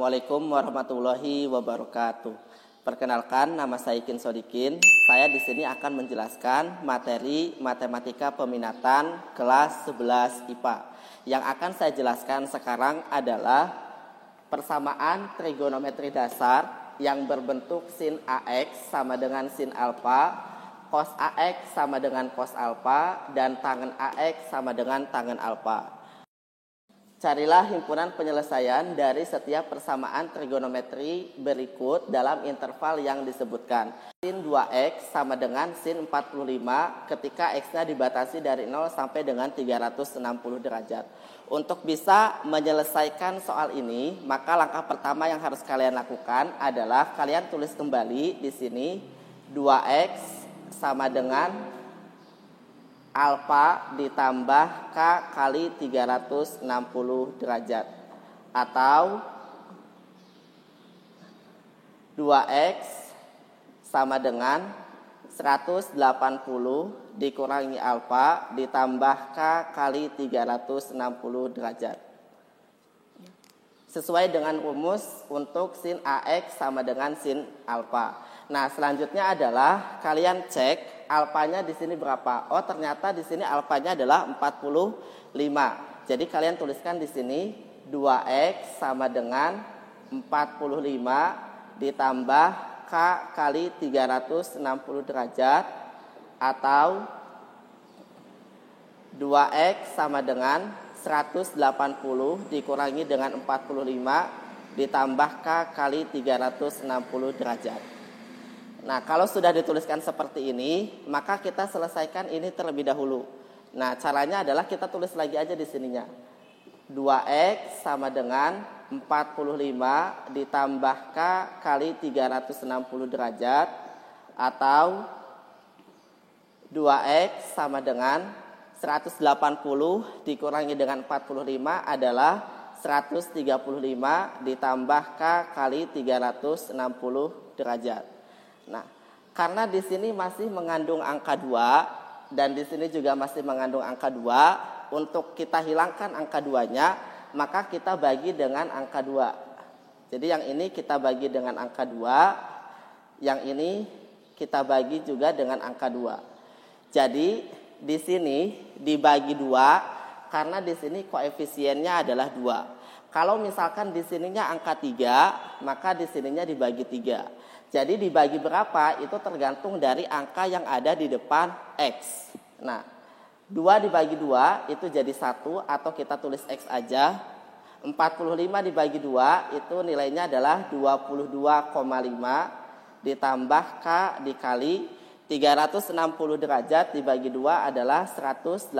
Assalamualaikum warahmatullahi wabarakatuh. Perkenalkan, nama saya Ikin Sodikin. Saya di sini akan menjelaskan materi matematika peminatan kelas 11 IPA. Yang akan saya jelaskan sekarang adalah persamaan trigonometri dasar yang berbentuk sin AX sama dengan sin alfa, cos AX sama dengan cos alfa, dan tangen AX sama dengan tangen alfa. Carilah himpunan penyelesaian dari setiap persamaan trigonometri berikut dalam interval yang disebutkan. Sin 2x sama dengan sin 45 ketika x-nya dibatasi dari 0 sampai dengan 360 derajat. Untuk bisa menyelesaikan soal ini, maka langkah pertama yang harus kalian lakukan adalah kalian tulis kembali di sini 2x sama dengan alfa ditambah K kali 360 derajat, atau 2X sama dengan 180 dikurangi alfa ditambah K kali 360 derajat. Sesuai dengan rumus untuk sin AX sama dengan sin alfa. Nah, selanjutnya adalah kalian cek alfanya di sini berapa. Oh, ternyata di sini alfanya adalah 45. Jadi kalian tuliskan di sini 2x sama dengan 45 ditambah K kali 360 derajat, atau 2x sama dengan 180 dikurangi dengan 45 ditambah K kali 360 derajat. Nah, kalau sudah dituliskan seperti ini, maka kita selesaikan ini terlebih dahulu. Nah, caranya adalah kita tulis lagi aja di sininya. 2x sama dengan 45 ditambah K kali 360 derajat, atau 2x sama dengan 180 dikurangi dengan 45 adalah 135 ditambah K kali 360 derajat. Nah, karena di sini masih mengandung angka 2 dan di sini juga masih mengandung angka 2, untuk kita hilangkan angka 2-nya, maka kita bagi dengan angka 2. Jadi yang ini kita bagi dengan angka 2, yang ini kita bagi juga dengan angka 2. Jadi di sini dibagi 2 karena di sini koefisiennya adalah 2. Kalau misalkan di sininya angka 3, maka di sininya dibagi 3. Jadi dibagi berapa itu tergantung dari angka yang ada di depan X. Nah, 2 dibagi 2 itu jadi 1, atau kita tulis X aja. 45 dibagi 2 itu nilainya adalah 22,5 ditambah K dikali 360 derajat dibagi 2 adalah 180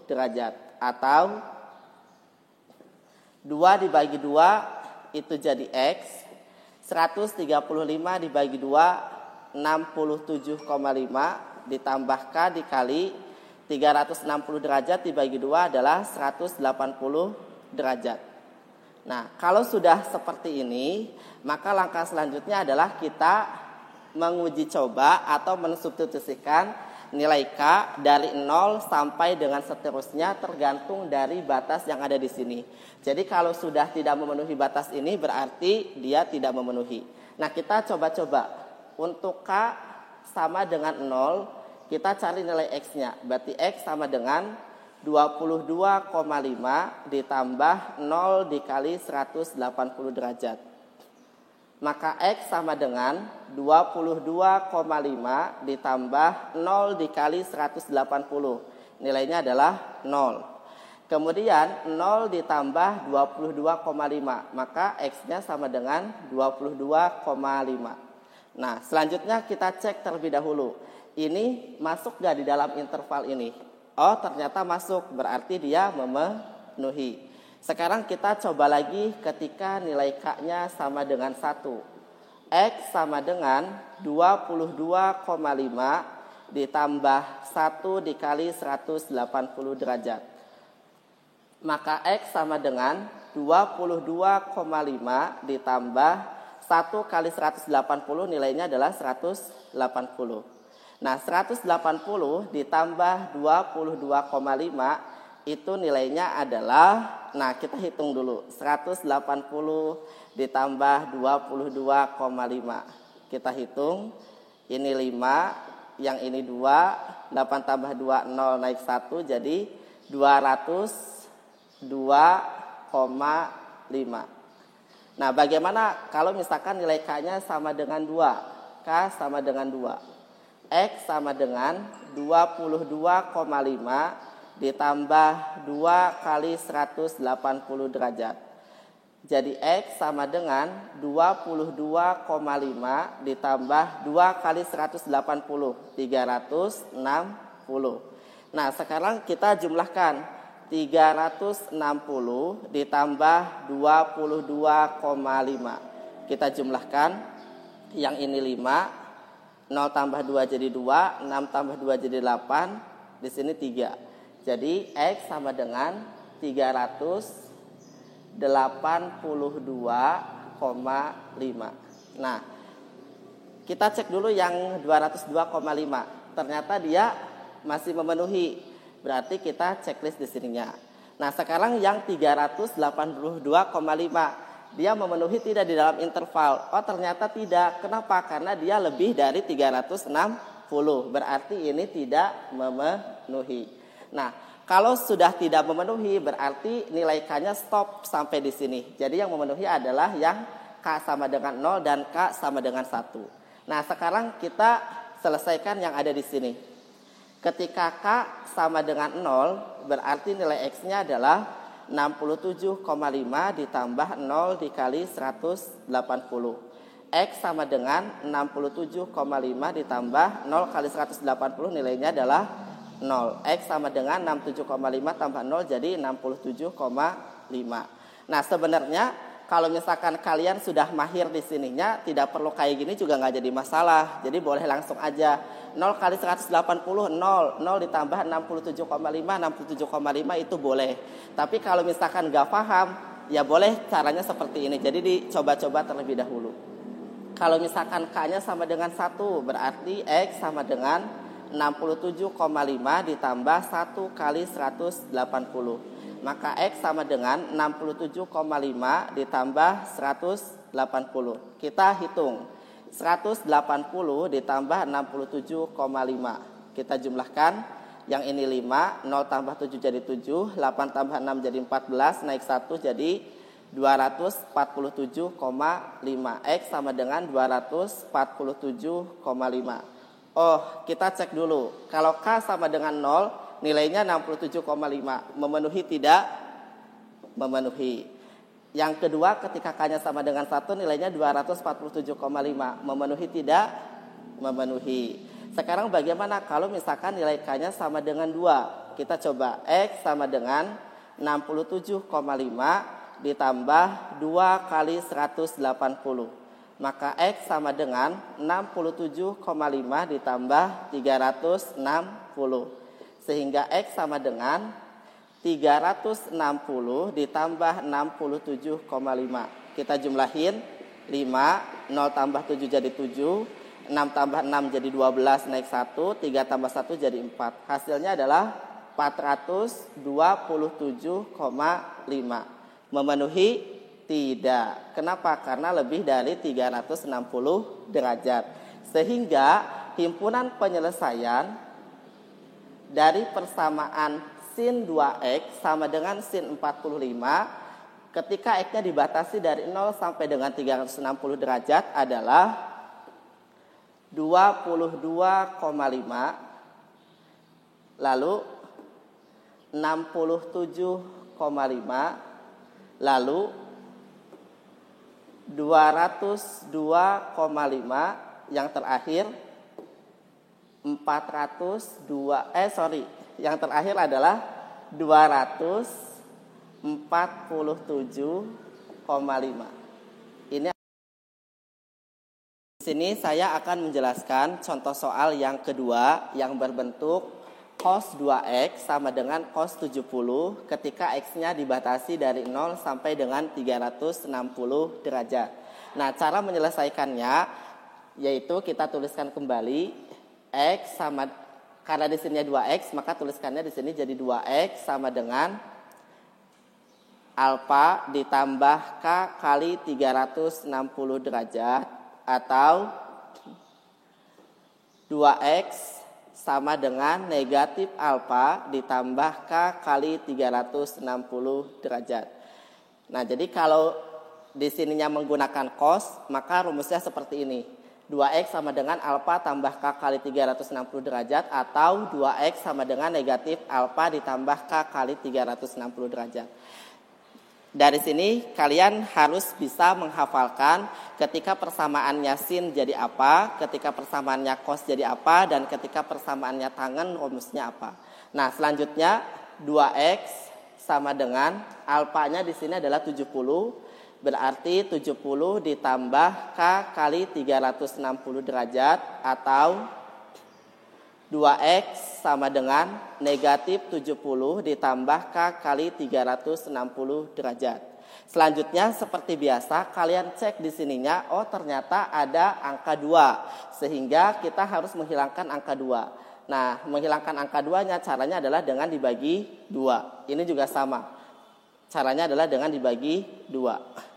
derajat, atau 2 dibagi 2 itu jadi X. 135 dibagi 2 67,5 ditambah K dikali 360 derajat dibagi 2 adalah 180 derajat. Nah, kalau sudah seperti ini, maka langkah selanjutnya adalah kita menguji coba atau mensubstitusikan nilai K dari 0 sampai dengan seterusnya tergantung dari batas yang ada di sini. Jadi kalau sudah tidak memenuhi batas ini berarti dia tidak memenuhi. Nah, kita coba-coba. Untuk K sama dengan 0, kita cari nilai X-nya. Berarti X sama dengan 22,5 ditambah 0 dikali 180 derajat. Maka X sama dengan 22,5 ditambah 0 dikali 180. Nilainya adalah 0. Kemudian 0 ditambah 22,5. Maka X-nya sama dengan 22,5. Nah, selanjutnya kita cek terlebih dahulu. Ini masuk gak di dalam interval ini? Oh, ternyata masuk. Berarti dia memenuhi. Sekarang kita coba lagi ketika nilai K-nya sama dengan 1. X sama dengan 22,5 ditambah 1 dikali 180 derajat. Maka X sama dengan 22,5 ditambah 1 kali 180 nilainya adalah 180. Nah, 180 ditambah 22,5 itu nilainya adalah, nah kita hitung dulu, 180 ditambah 22,5. Kita hitung, ini 5, yang ini 2, 8 tambah 2, 0 naik 1, jadi 202,5. Nah, bagaimana kalau misalkan nilai K-nya sama dengan 2? K sama dengan 2. X sama dengan 22,5 ditambah 2 kali 180 derajat. Jadi X sama dengan 22,5 ditambah 2 kali 180, 360. Nah, sekarang kita jumlahkan. 360 ditambah 22,5. Kita jumlahkan, yang ini 5, 0 tambah 2 jadi 2, 6 tambah 2 jadi 8, di sini 3. Jadi X sama dengan 382,5. Nah, kita cek dulu yang 202,5. Ternyata dia masih memenuhi. Berarti kita checklist di sininya. Nah, sekarang yang 382,5, dia memenuhi tidak di dalam interval? Oh, ternyata tidak. Kenapa? Karena dia lebih dari 360. Berarti ini tidak memenuhi. Nah, kalau sudah tidak memenuhi, berarti nilai K-nya stop sampai di sini. Jadi yang memenuhi adalah yang K sama dengan 0 dan K sama dengan 1. Nah, sekarang kita selesaikan yang ada di sini. Ketika K sama dengan 0, berarti nilai X-nya adalah 67,5 ditambah 0 dikali 180. X sama dengan 67,5 ditambah 0 kali 180, nilainya adalah 0. X sama dengan 67,5 tambah 0 jadi 67,5. Nah, sebenarnya kalau misalkan kalian sudah mahir di sininya, tidak perlu kayak gini juga nggak jadi masalah. Jadi boleh langsung aja 0 kali 180, 0 ditambah 67,5, 67,5 itu boleh. Tapi kalau misalkan nggak paham, ya boleh caranya seperti ini. Jadi dicoba-coba terlebih dahulu. Kalau misalkan K-nya sama dengan 1, berarti X sama dengan 67,5 ditambah 1 kali 180. Maka X sama dengan 67,5 ditambah 180. Kita hitung. 180 ditambah 67,5. Kita jumlahkan. Yang ini 5, 0 tambah 7 jadi 7, 8 tambah 6 jadi 14, naik 1 jadi 247,5. X sama dengan 247,5. Oh, kita cek dulu. Kalau K sama dengan 0, nilainya 67,5. Memenuhi tidak? Memenuhi. Yang kedua, ketika K-nya sama dengan 1, nilainya 247,5. Memenuhi tidak? Memenuhi. Sekarang bagaimana kalau misalkan nilai K-nya sama dengan 2? Kita coba. X sama dengan 67,5 ditambah 2 kali 180. Maka X sama dengan 67,5 ditambah 360. Sehingga X sama dengan 360 ditambah 67,5. Kita jumlahin. 5, 0 tambah 7 jadi 7, 6 tambah 6 jadi 12 naik 1, 3 tambah 1 jadi 4. Hasilnya adalah 427,5. Memenuhi? Tidak. Kenapa? Karena lebih dari 360 derajat. Sehingga himpunan penyelesaian dari persamaan sin 2x sama dengan sin 45 ketika x-nya dibatasi dari 0 sampai dengan 360 derajat adalah 22,5 lalu 67,5 lalu 202,5 yang terakhir yang terakhir adalah 247,5. Ini di sini saya akan menjelaskan contoh soal yang kedua yang berbentuk cos 2x sama dengan cos 70 ketika x-nya dibatasi dari 0 sampai dengan 360 derajat. Nah, cara menyelesaikannya yaitu kita tuliskan kembali K Karena di sini 2X, maka tuliskannya di sini jadi 2X sama dengan alfa ditambah K kali 360 derajat atau 2X sama dengan negatif alfa ditambah K kali 360 derajat. Nah, jadi kalau di sininya menggunakan cos, maka rumusnya seperti ini. 2X sama dengan alfa tambah K kali 360 derajat atau 2X sama dengan negatif alfa ditambah K kali 360 derajat. Dari sini kalian harus bisa menghafalkan ketika persamaannya sin jadi apa, ketika persamaannya cos jadi apa, dan ketika persamaannya tangen rumusnya apa. Nah, selanjutnya 2X sama dengan alfanya di sini adalah 70. Berarti 70 ditambah K kali 360 derajat atau 2X sama dengan negatif 70 ditambah K kali 360 derajat. Selanjutnya seperti biasa kalian cek di sininya, oh ternyata ada angka 2. Sehingga kita harus menghilangkan angka 2. Nah, menghilangkan angka 2-nya caranya adalah dengan dibagi 2. Ini juga sama. Caranya adalah dengan dibagi 2.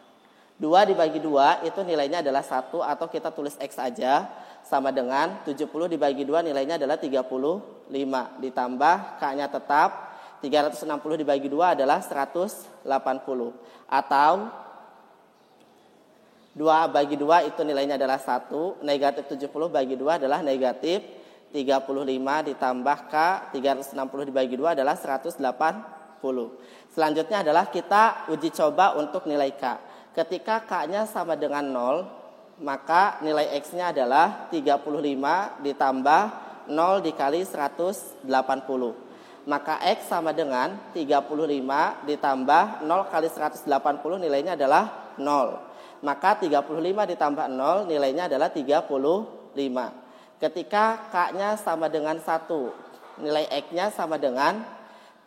2 dibagi 2 itu nilainya adalah 1 atau kita tulis X aja, sama dengan 70 dibagi 2 nilainya adalah 35 ditambah K-nya tetap 360 dibagi 2 adalah 180 atau 2 bagi 2 itu nilainya adalah 1, negatif 70 bagi 2 adalah negatif 35 ditambah K 360 dibagi 2 adalah 180. Selanjutnya adalah kita uji coba untuk nilai K. Ketika K-nya sama dengan 0, maka nilai X-nya adalah 35 ditambah 0 dikali 180. Maka X sama dengan 35 ditambah 0 kali 180 nilainya adalah 0. Maka 35 ditambah 0 nilainya adalah 35. Ketika K-nya sama dengan 1, nilai X-nya sama dengan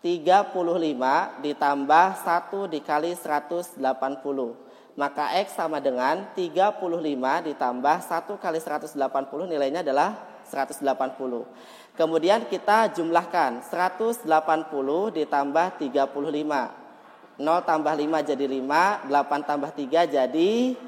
35 ditambah 1 dikali 180. Maka X sama dengan 35 ditambah 1 kali 180 nilainya adalah 180. Kemudian kita jumlahkan 180 ditambah 35. 0 tambah 5 jadi 5, 8 tambah 3 jadi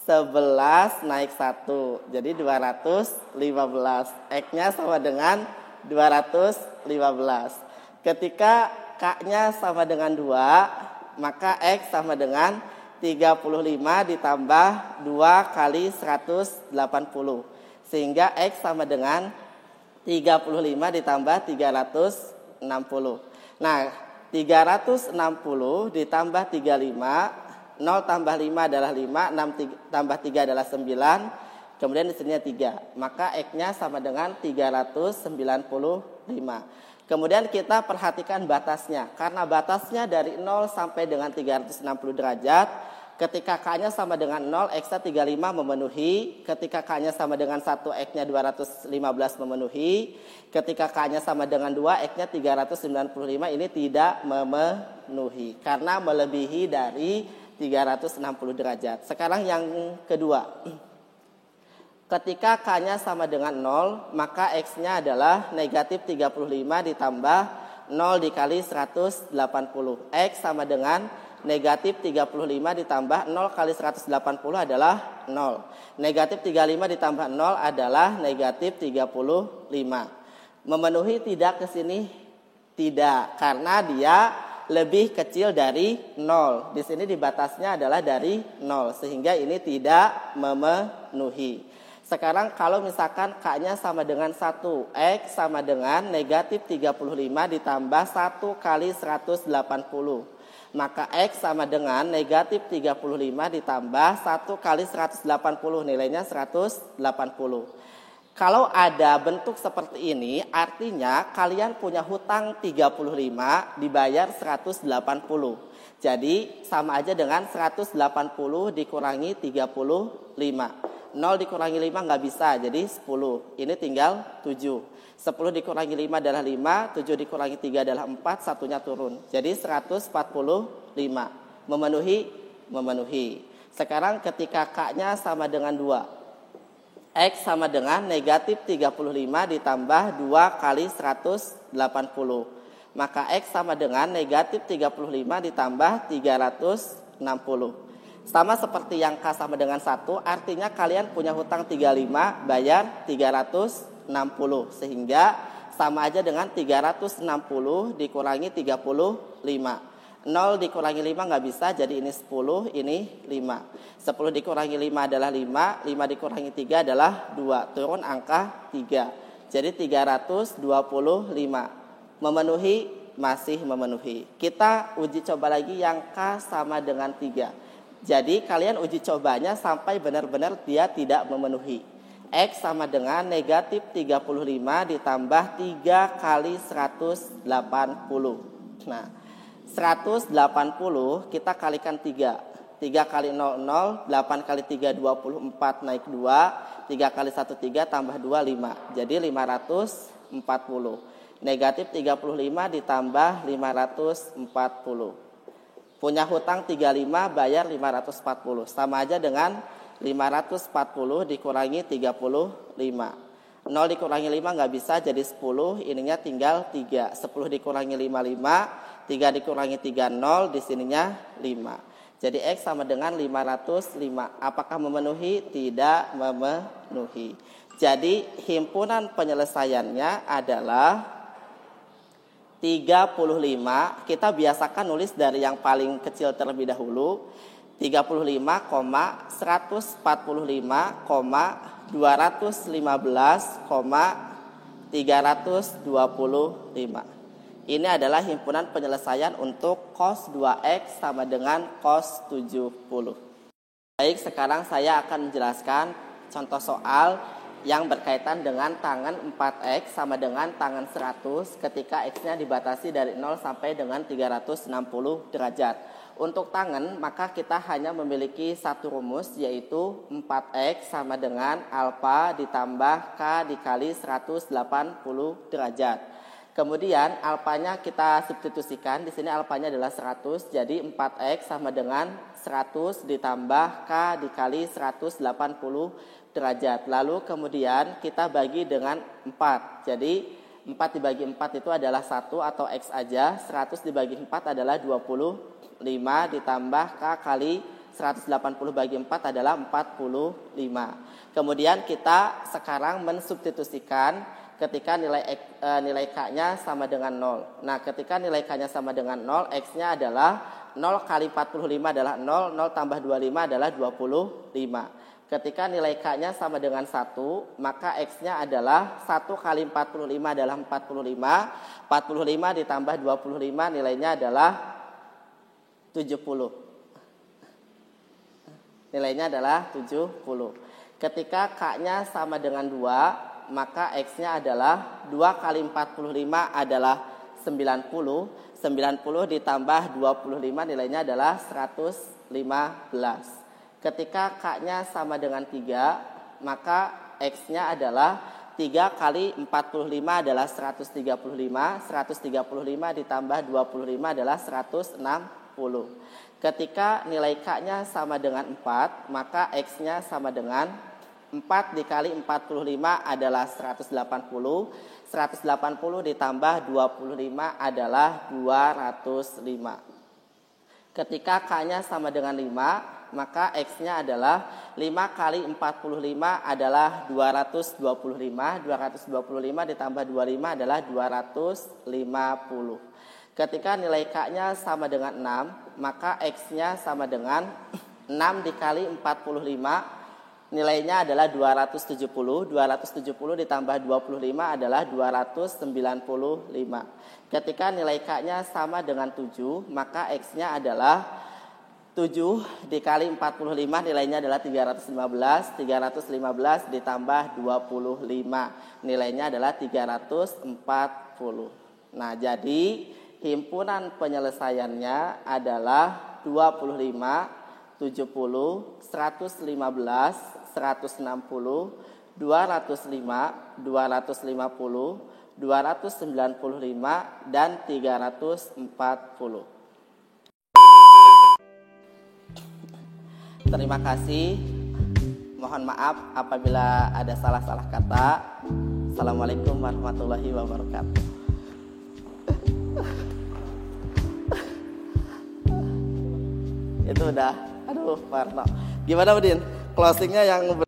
11 naik 1. Jadi 215. X-nya sama dengan 215. Ketika K-nya sama dengan 2, maka X sama dengan 35 ditambah 2 kali 180. Sehingga X sama dengan 35 ditambah 360. Nah, 360 ditambah 35, 0 tambah 5 adalah 5, 6 tambah 3 adalah 9, kemudian di sini 3. Maka X-nya sama dengan 395. Kemudian kita perhatikan batasnya. Karena batasnya dari 0 sampai dengan 360 derajat, ketika K-nya sama dengan 0, X-nya 35 memenuhi. Ketika K-nya sama dengan 1, X-nya 215 memenuhi. Ketika K-nya sama dengan 2, X-nya 395 ini tidak memenuhi. Karena melebihi dari 360 derajat. Sekarang yang kedua. Ketika K-nya sama dengan 0, maka X-nya adalah negatif 35 ditambah 0 dikali 180. X sama dengan negatif 35 ditambah 0 kali 180 adalah 0. Negatif 35 ditambah 0 adalah negatif 35. Memenuhi tidak ke sini? Tidak, karena dia lebih kecil dari 0. Di sini di batasnya adalah dari 0, sehingga ini tidak memenuhi. Sekarang kalau misalkan K-nya sama dengan 1, X sama dengan negatif 35 ditambah 1 kali 180. Maka X sama dengan negatif 35 ditambah 1 kali 180, nilainya 180. Kalau ada bentuk seperti ini, artinya kalian punya hutang 35 dibayar 180. Jadi sama aja dengan 180 dikurangi 35. 0 dikurangi 5 nggak bisa, jadi 10. Ini tinggal 7. 10 dikurangi 5 adalah 5, 7 dikurangi 3 adalah 4, satunya turun. Jadi 145. Memenuhi? Memenuhi. Sekarang ketika K-nya sama dengan 2. X sama dengan negatif 35 ditambah 2 kali 180. Maka X sama dengan negatif 35 ditambah 360. Sama seperti yang K sama dengan 1, artinya kalian punya hutang 35, bayar 360. Sehingga sama aja dengan 360 dikurangi 35. 0 dikurangi 5 nggak bisa, jadi ini 10, ini 5. 10 dikurangi 5 adalah 5, 5 dikurangi 3 adalah 2. Turun angka 3. Jadi 325. Memenuhi, masih memenuhi. Kita uji coba lagi yang K sama dengan 3. Jadi kalian uji cobanya sampai benar-benar dia tidak memenuhi. X sama dengan negatif 35 ditambah 3 kali 180. Nah, 180 kita kalikan 3. 3 kali 0, 0. 8 kali 3, 24 naik 2. 3 kali 1, 3 tambah 2, 5. Jadi 540. Negatif 35 ditambah 540. Punya hutang 35, bayar 540. Sama aja dengan 540 dikurangi 35. 0 dikurangi 5 nggak bisa, jadi 10. Ininya tinggal 3. 10 dikurangi 5, 5. 3 dikurangi 3, 0. Di sininya 5. Jadi X sama dengan 505. Apakah memenuhi? Tidak memenuhi. Jadi himpunan penyelesaiannya adalah 35. Kita biasakan nulis dari yang paling kecil terlebih dahulu. 35, 145, 215, 325. Ini adalah himpunan penyelesaian untuk cos 2X sama dengan cos 70. Baik, sekarang saya akan menjelaskan contoh soal yang berkaitan dengan tangan 4X sama dengan tangan 100 ketika X-nya dibatasi dari 0 sampai dengan 360 derajat. Untuk tangan, maka kita hanya memiliki satu rumus, yaitu 4X sama dengan alfa ditambah K dikali 180 derajat. Kemudian alfanya kita substitusikan. Di sini alfanya adalah 100. Jadi 4X sama dengan 100 ditambah K dikali 180 derajat. Lalu kemudian kita bagi dengan 4. Jadi 4 dibagi 4 itu adalah 1 atau X aja. 100 dibagi 4 adalah 25 ditambah K kali 180 bagi 4 adalah 45. Kemudian kita sekarang mensubstitusikan ketika nilai K-nya sama dengan 0. Nah, ketika nilai K-nya sama dengan 0, X-nya adalah 0 kali 45 adalah 0, 0 tambah 25 adalah 25. Ketika nilai K-nya sama dengan 1, maka X-nya adalah 1 kali 45 adalah 45. 45 ditambah 25 nilainya adalah 70. Nilainya adalah 70. Ketika K-nya sama dengan 2, maka X-nya adalah 2 kali 45 adalah 90. 90 ditambah 25 nilainya adalah 115. Ketika K-nya sama dengan 3, maka X-nya adalah 3 kali 45 adalah 135. 135 ditambah 25 adalah 160. Ketika nilai K-nya sama dengan 4, maka X-nya sama dengan 4 dikali 45 adalah 180. 180 ditambah 25 adalah 205. Ketika K-nya sama dengan 5, maka X-nya adalah 5 kali 45 adalah 225. 225 ditambah 25 adalah 250. Ketika nilai K-nya sama dengan 6, maka X-nya sama dengan 6 dikali 45. Nilainya adalah 270. 270 ditambah 25 adalah 295. Ketika nilai K-nya sama dengan 7, maka X-nya adalah 7 dikali 45 nilainya adalah 315. 315 ditambah 25 nilainya adalah 340. Nah, jadi himpunan penyelesaiannya adalah 25, 70, 115, 160, 205, 250, 295, dan 340. Terima kasih. Mohon maaf apabila ada salah-salah kata. Assalamualaikum warahmatullahi wabarakatuh. Itu udah, aduh Parno. Gimana Udin? Closingnya yang